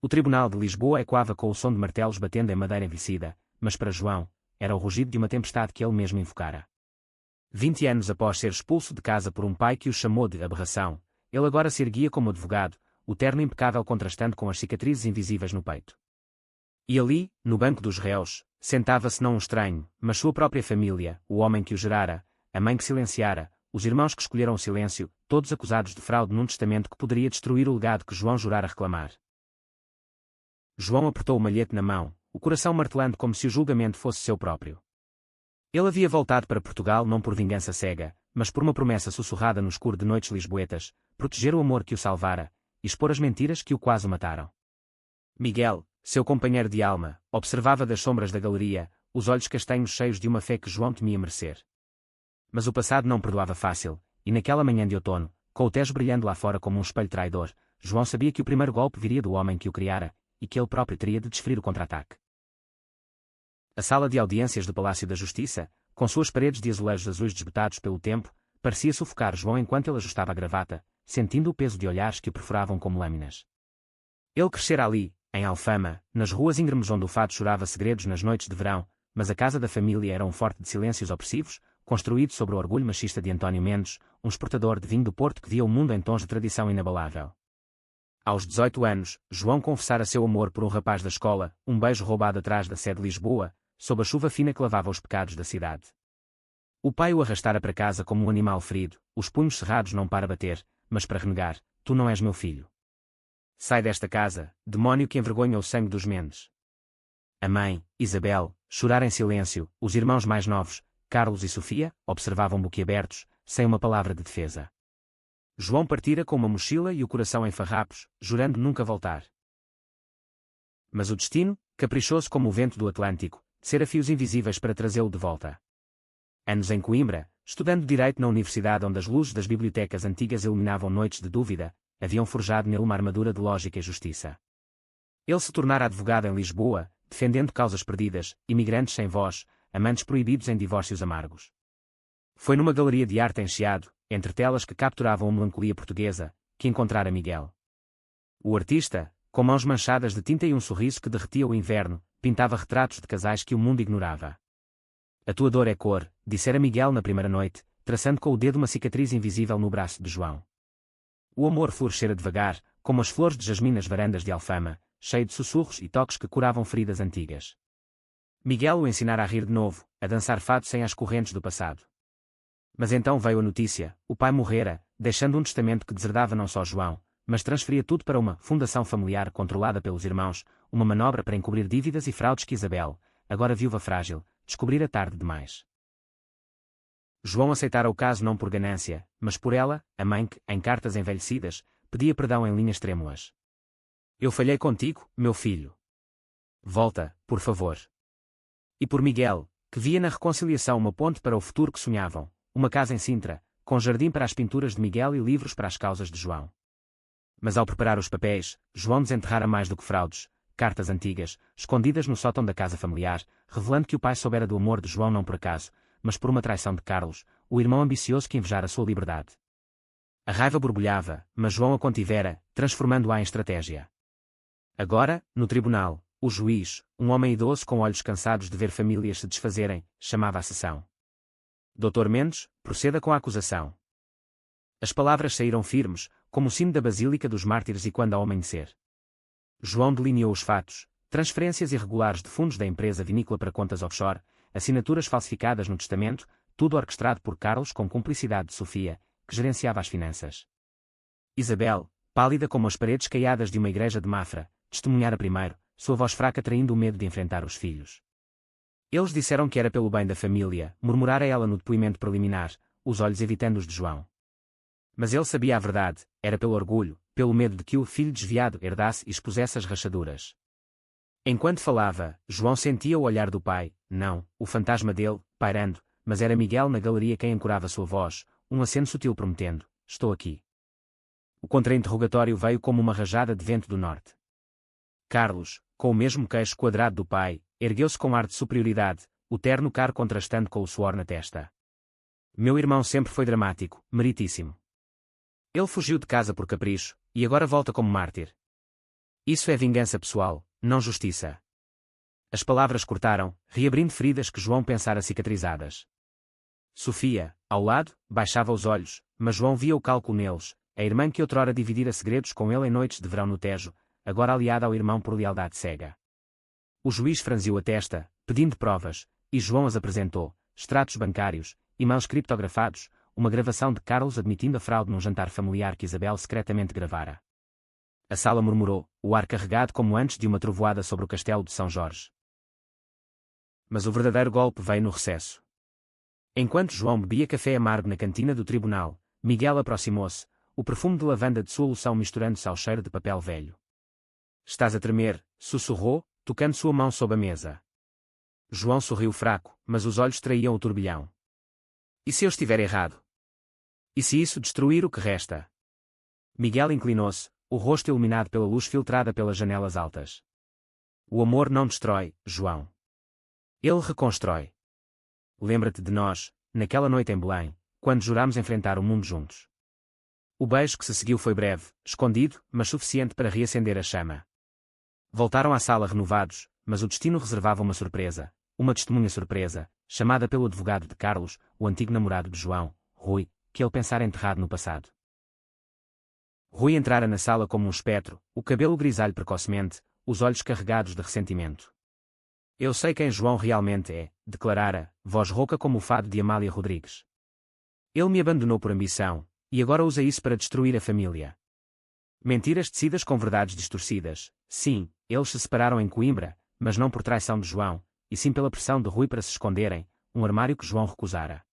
O tribunal de Lisboa ecoava com o som de martelos batendo em madeira envelhecida, mas para João, era o rugido de uma tempestade que ele mesmo invocara. 20 anos após ser expulso de casa por um pai que o chamou de aberração, ele agora se erguia como advogado, o terno impecável contrastando com as cicatrizes invisíveis no peito. E ali, no banco dos réus, sentava-se não um estranho, mas sua própria família, o homem que o gerara, a mãe que silenciara, os irmãos que escolheram o silêncio, todos acusados de fraude num testamento que poderia destruir o legado que João jurara reclamar. João apertou o malhete na mão, o coração martelando como se o julgamento fosse seu próprio. Ele havia voltado para Portugal não por vingança cega, mas por uma promessa sussurrada no escuro de noites lisboetas, proteger o amor que o salvara, e expor as mentiras que o quase mataram. Miguel, seu companheiro de alma, observava das sombras da galeria, os olhos castanhos cheios de uma fé que João temia merecer. Mas o passado não perdoava fácil, e naquela manhã de outono, com o Tejo brilhando lá fora como um espelho traidor, João sabia que o primeiro golpe viria do homem que o criara, e que ele próprio teria de desferir o contra-ataque. A sala de audiências do Palácio da Justiça, com suas paredes de azulejos azuis desbotados pelo tempo, parecia sufocar João enquanto ele ajustava a gravata, sentindo o peso de olhares que o perfuravam como lâminas. Ele crescera ali, em Alfama, nas ruas íngremes onde o fado chorava segredos nas noites de verão, mas a casa da família era um forte de silêncios opressivos, construído sobre o orgulho machista de António Mendes, um exportador de vinho do Porto que via o mundo em tons de tradição inabalável. Aos 18 anos, João confessara seu amor por um rapaz da escola, um beijo roubado atrás da sede de Lisboa, sob a chuva fina que lavava os pecados da cidade. O pai o arrastara para casa como um animal ferido, os punhos cerrados não para bater, mas para renegar: tu não és meu filho. Sai desta casa, demónio que envergonha o sangue dos Mendes. A mãe, Isabel, chorara em silêncio, os irmãos mais novos, Carlos e Sofia, observavam boquiabertos, sem uma palavra de defesa. João partira com uma mochila e o coração em farrapos, jurando nunca voltar. Mas o destino, caprichoso como o vento do Atlântico, tecera fios invisíveis para trazê-lo de volta. Anos em Coimbra, estudando direito na universidade onde as luzes das bibliotecas antigas iluminavam noites de dúvida, haviam forjado nele uma armadura de lógica e justiça. Ele se tornara advogado em Lisboa, defendendo causas perdidas, imigrantes sem voz, amantes proibidos em divórcios amargos. Foi numa galeria de arte em Chiado, entre telas que capturavam a melancolia portuguesa, que encontrara Miguel. O artista, com mãos manchadas de tinta e um sorriso que derretia o inverno, pintava retratos de casais que o mundo ignorava. A tua dor é cor, dissera Miguel na primeira noite, traçando com o dedo uma cicatriz invisível no braço de João. O amor florescera devagar, como as flores de jasmim nas varandas de Alfama, cheio de sussurros e toques que curavam feridas antigas. Miguel o ensinara a rir de novo, a dançar fado sem as correntes do passado. Mas então veio a notícia: o pai morrera, deixando um testamento que deserdava não só João, mas transferia tudo para uma fundação familiar controlada pelos irmãos, uma manobra para encobrir dívidas e fraudes que Isabel, agora viúva frágil, descobrira tarde demais. João aceitara o caso não por ganância, mas por ela, a mãe que, em cartas envelhecidas, pedia perdão em linhas trêmulas. Eu falhei contigo, meu filho. Volta, por favor. E por Miguel, que via na reconciliação uma ponte para o futuro que sonhavam, uma casa em Sintra, com jardim para as pinturas de Miguel e livros para as causas de João. Mas ao preparar os papéis, João desenterrara mais do que fraudes, cartas antigas, escondidas no sótão da casa familiar, revelando que o pai soubera do amor de João não por acaso, mas por uma traição de Carlos, o irmão ambicioso que invejara sua liberdade. A raiva borbulhava, mas João a contivera, transformando-a em estratégia. Agora, no tribunal, o juiz, um homem idoso com olhos cansados de ver famílias se desfazerem, chamava a sessão. Dr. Mendes, proceda com a acusação. As palavras saíram firmes, como o sino da Basílica dos Mártires e quando ao amanhecer. João delineou os fatos: transferências irregulares de fundos da empresa vinícola para contas offshore, assinaturas falsificadas no testamento, tudo orquestrado por Carlos com cumplicidade de Sofia, que gerenciava as finanças. Isabel, pálida como as paredes caiadas de uma igreja de Mafra, testemunhara primeiro, sua voz fraca traindo o medo de enfrentar os filhos. Eles disseram que era pelo bem da família, murmurara ela no depoimento preliminar, os olhos evitando os de João. Mas ele sabia a verdade: era pelo orgulho, pelo medo de que o filho desviado herdasse e expusesse as rachaduras. Enquanto falava, João sentia o olhar do pai, não, o fantasma dele, pairando, mas era Miguel na galeria quem ancorava sua voz, um aceno sutil prometendo: estou aqui. O contra-interrogatório veio como uma rajada de vento do norte. Carlos, com o mesmo queixo quadrado do pai, ergueu-se com ar de superioridade, o terno caro contrastando com o suor na testa. Meu irmão sempre foi dramático, meritíssimo. Ele fugiu de casa por capricho, e agora volta como mártir. Isso é vingança pessoal, não justiça. As palavras cortaram, reabrindo feridas que João pensara cicatrizadas. Sofia, ao lado, baixava os olhos, mas João via o cálculo neles, a irmã que outrora dividira segredos com ele em noites de verão no Tejo, agora aliada ao irmão por lealdade cega. O juiz franziu a testa, pedindo provas, e João as apresentou, extratos bancários, e-mails criptografados, uma gravação de Carlos admitindo a fraude num jantar familiar que Isabel secretamente gravara. A sala murmurou, o ar carregado como antes de uma trovoada sobre o castelo de São Jorge. Mas o verdadeiro golpe veio no recesso. Enquanto João bebia café amargo na cantina do tribunal, Miguel aproximou-se, o perfume de lavanda de sua loção misturando-se ao cheiro de papel velho. Estás a tremer, sussurrou, tocando sua mão sob a mesa. João sorriu fraco, mas os olhos traíam o turbilhão. E se eu estiver errado? E se isso destruir o que resta? Miguel inclinou-se, o rosto iluminado pela luz filtrada pelas janelas altas. O amor não destrói, João. Ele reconstrói. Lembra-te de nós, naquela noite em Belém, quando jurámos enfrentar o mundo juntos. O beijo que se seguiu foi breve, escondido, mas suficiente para reacender a chama. Voltaram à sala renovados, mas o destino reservava uma testemunha surpresa, chamada pelo advogado de Carlos, o antigo namorado de João, Rui, que ele pensara enterrado no passado. Rui entrara na sala como um espectro, o cabelo grisalho precocemente, os olhos carregados de ressentimento. Eu sei quem João realmente é, declarara, voz rouca como o fado de Amália Rodrigues. Ele me abandonou por ambição, e agora usa isso para destruir a família. Mentiras tecidas com verdades distorcidas. Sim, eles se separaram em Coimbra, mas não por traição de João, e sim pela pressão de Rui para se esconderem, um armário que João recusara.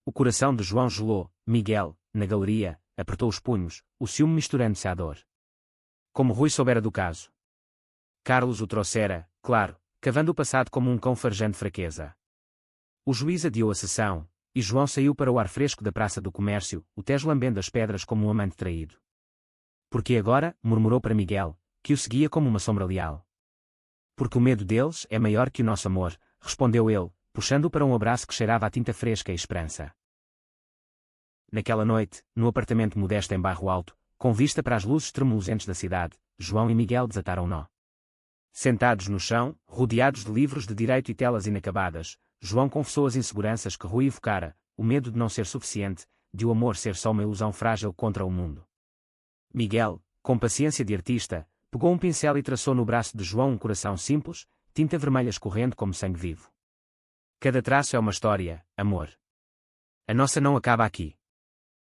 O coração de João gelou, Miguel, na galeria, apertou os punhos, o ciúme misturando-se à dor. Como Rui soubera do caso. Carlos o trouxera, claro, cavando o passado como um cão farejando fraqueza. O juiz adiou a sessão, e João saiu para o ar fresco da Praça do Comércio, o Tejo lambendo as pedras como um amante traído. Porque agora, murmurou para Miguel, que o seguia como uma sombra leal. Porque o medo deles é maior que o nosso amor, respondeu ele, puxando-o para um abraço que cheirava a tinta fresca e esperança. Naquela noite, no apartamento modesto em Bairro Alto, com vista para as luzes tremulosentes da cidade, João e Miguel desataram um nó. Sentados no chão, rodeados de livros de direito e telas inacabadas, João confessou as inseguranças que Rui evocara, o medo de não ser suficiente, de o amor ser só uma ilusão frágil contra o mundo. Miguel, com paciência de artista, pegou um pincel e traçou no braço de João um coração simples, tinta vermelha escorrendo como sangue vivo. Cada traço é uma história, amor. A nossa não acaba aqui.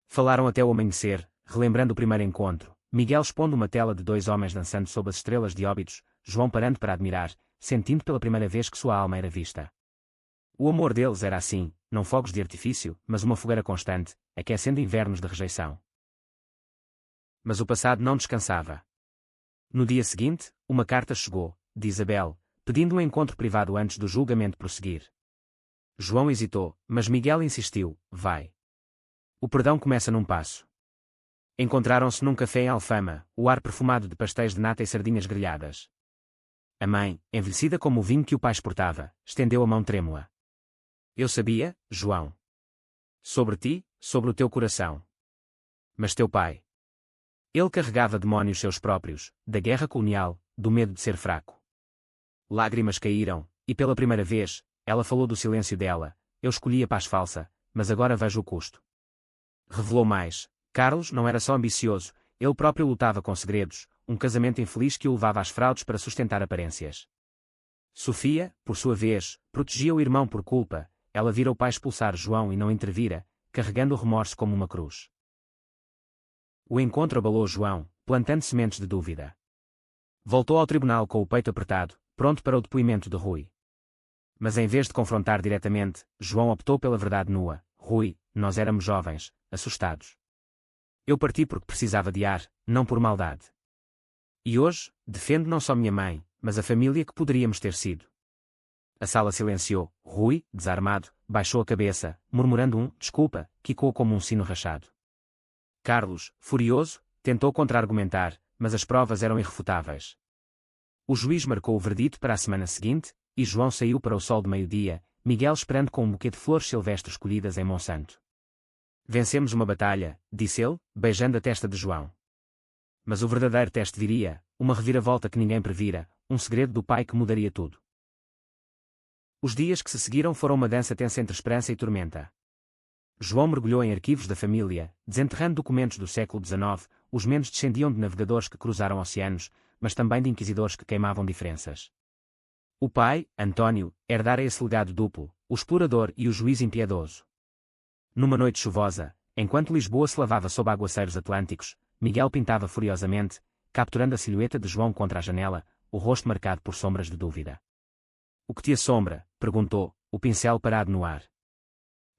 Falaram até o amanhecer, relembrando o primeiro encontro, Miguel expondo uma tela de dois homens dançando sob as estrelas de Óbidos, João parando para admirar, sentindo pela primeira vez que sua alma era vista. O amor deles era assim, não fogos de artifício, mas uma fogueira constante, aquecendo invernos de rejeição. Mas o passado não descansava. No dia seguinte, uma carta chegou, de Isabel, pedindo um encontro privado antes do julgamento prosseguir. João hesitou, mas Miguel insistiu, vai. O perdão começa num passo. Encontraram-se num café em Alfama, o ar perfumado de pastéis de nata e sardinhas grelhadas. A mãe, envelhecida como o vinho que o pai exportava, estendeu a mão trêmula. Eu sabia, João. Sobre ti, sobre o teu coração. Mas teu pai. Ele carregava demónios seus próprios, da guerra colonial, do medo de ser fraco. Lágrimas caíram, e pela primeira vez, ela falou do silêncio dela, eu escolhi a paz falsa, mas agora vejo o custo. Revelou mais, Carlos não era só ambicioso, ele próprio lutava com segredos, um casamento infeliz que o levava às fraudes para sustentar aparências. Sofia, por sua vez, protegia o irmão por culpa, ela vira o pai expulsar João e não intervira, carregando o remorso como uma cruz. O encontro abalou João, plantando sementes de dúvida. Voltou ao tribunal com o peito apertado, pronto para o depoimento de Rui. Mas em vez de confrontar diretamente, João optou pela verdade nua. Rui, nós éramos jovens, assustados. Eu parti porque precisava de ar, não por maldade. E hoje, defendo não só minha mãe, mas a família que poderíamos ter sido. A sala silenciou. Rui, desarmado, baixou a cabeça, murmurando desculpa, que ecoou como um sino rachado. Carlos, furioso, tentou contra-argumentar, mas as provas eram irrefutáveis. O juiz marcou o verdito para a semana seguinte, e João saiu para o sol de meio-dia, Miguel esperando com um buquê de flores silvestres colhidas em Monsanto. Vencemos uma batalha, disse ele, beijando a testa de João. Mas o verdadeiro teste viria, uma reviravolta que ninguém previra, um segredo do pai que mudaria tudo. Os dias que se seguiram foram uma dança tensa entre esperança e tormenta. João mergulhou em arquivos da família, desenterrando documentos do século XIX. Os mentes descendiam de navegadores que cruzaram oceanos, mas também de inquisidores que queimavam diferenças. O pai, António, herdara esse legado duplo, o explorador e o juiz impiedoso. Numa noite chuvosa, enquanto Lisboa se lavava sob aguaceiros atlânticos, Miguel pintava furiosamente, capturando a silhueta de João contra a janela, o rosto marcado por sombras de dúvida. "O que te assombra?", perguntou, o pincel parado no ar.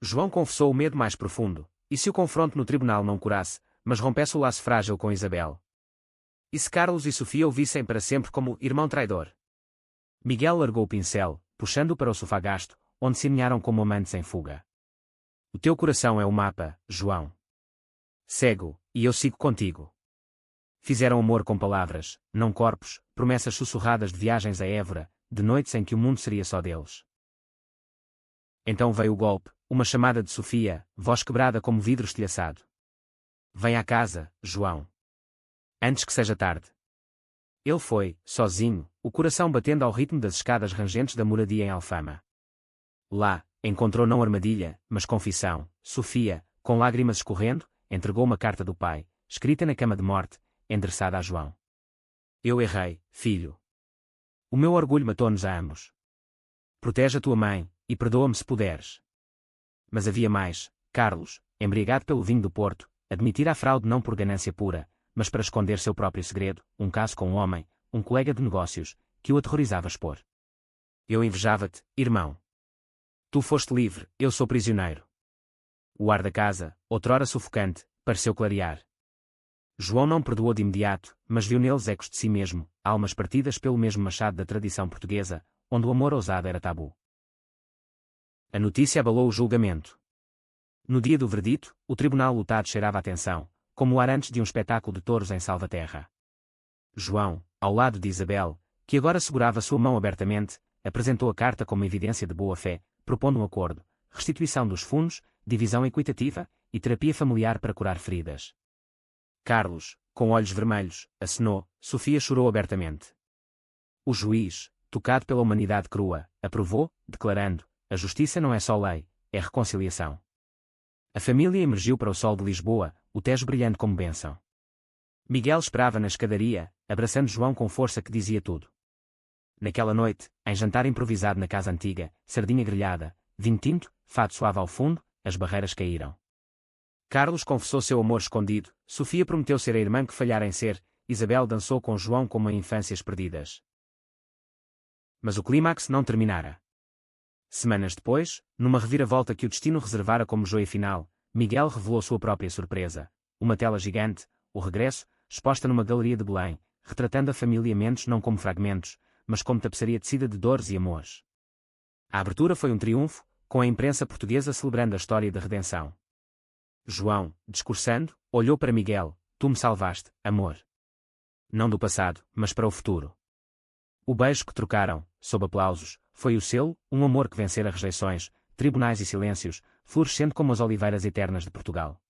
João confessou o medo mais profundo. E se o confronto no tribunal não curasse, mas rompesse o laço frágil com Isabel? E se Carlos e Sofia o vissem para sempre como irmão traidor? Miguel largou o pincel, puxando-o para o sofá gasto, onde se aninharam como amantes em fuga. "O teu coração é o mapa, João. Cego, e eu sigo contigo." Fizeram amor com palavras, não corpos, promessas sussurradas de viagens a Évora, de noites em que o mundo seria só deles. Então veio o golpe, uma chamada de Sofia, voz quebrada como vidro estilhaçado. "Vem à casa, João. Antes que seja tarde." Ele foi, sozinho, o coração batendo ao ritmo das escadas rangentes da moradia em Alfama. Lá, encontrou não armadilha, mas confissão. Sofia, com lágrimas escorrendo, entregou uma carta do pai, escrita na cama de morte, endereçada a João. "Eu errei, filho. O meu orgulho matou-nos a ambos. Protege a tua mãe, e perdoa-me se puderes." Mas havia mais. Carlos, embriagado pelo vinho do Porto, admitira a fraude não por ganância pura, mas para esconder seu próprio segredo, um caso com um homem, um colega de negócios, que o aterrorizava expor. "Eu invejava-te, irmão. Tu foste livre, eu sou prisioneiro." O ar da casa, outrora sufocante, pareceu clarear. João não perdoou de imediato, mas viu neles ecos de si mesmo, almas partidas pelo mesmo machado da tradição portuguesa, onde o amor ousado era tabu. A notícia abalou o julgamento. No dia do verdito, o tribunal lotado cheirava a atenção, como o ar antes de um espetáculo de touros em Salvaterra. João, ao lado de Isabel, que agora segurava sua mão abertamente, apresentou a carta como evidência de boa-fé, propondo um acordo, restituição dos fundos, divisão equitativa e terapia familiar para curar feridas. Carlos, com olhos vermelhos, acenou. Sofia chorou abertamente. O juiz, tocado pela humanidade crua, aprovou, declarando: "A justiça não é só lei, é reconciliação." A família emergiu para o sol de Lisboa, o Tejo brilhante como bênção. Miguel esperava na escadaria, abraçando João com força que dizia tudo. Naquela noite, em jantar improvisado na casa antiga, sardinha grelhada, vinho tinto, fado suave ao fundo, as barreiras caíram. Carlos confessou seu amor escondido, Sofia prometeu ser a irmã que falhara em ser, Isabel dançou com João como em infâncias perdidas. Mas o clímax não terminara. Semanas depois, numa reviravolta que o destino reservara como joia final, Miguel revelou sua própria surpresa. Uma tela gigante, o regresso, exposta numa galeria de Belém, retratando a família Mendes não como fragmentos, mas como tapeçaria tecida de dores e amores. A abertura foi um triunfo, com a imprensa portuguesa celebrando a história da redenção. João, discursando, olhou para Miguel: "Tu me salvaste, amor. Não do passado, mas para o futuro." O beijo que trocaram, sob aplausos, foi o selo, um amor que vencera rejeições, tribunais e silêncios, florescendo como as oliveiras eternas de Portugal.